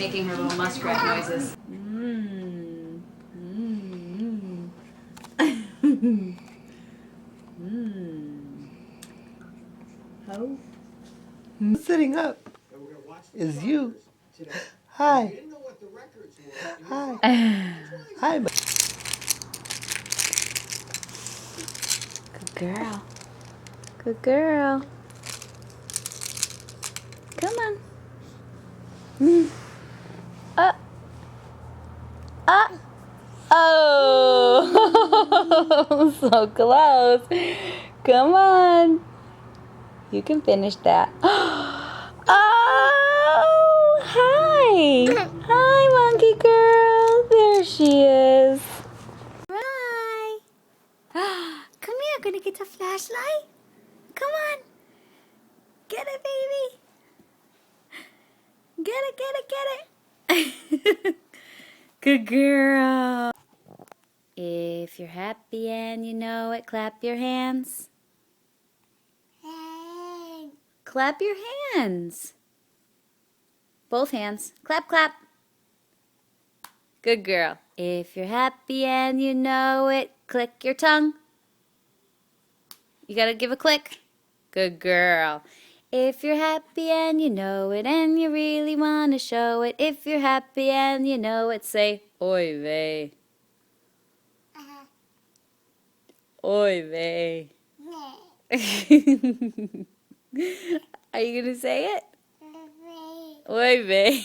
making her little muskrat noises. Oh. Sitting up is you. Hi. Hi. Hi. Good girl. Good girl. Come on. Up. Up. Oh, so close. Come on. You can finish that. Oh, hi. Hi, monkey girl. There she is. Hi. Come here. Gonna get the flashlight? Come on. Get it, baby. Get it, get it, get it. Good girl. If you're happy and you know it, clap your hands. Clap your hands. Both hands. Clap, clap. Good girl. If you're happy and you know it, click your tongue. You gotta give a click. Good girl. If you're happy and you know it and you really want to show it, if you're happy and you know it, say, oy vey. Oy vey. Are you gonna say it? Oy vey.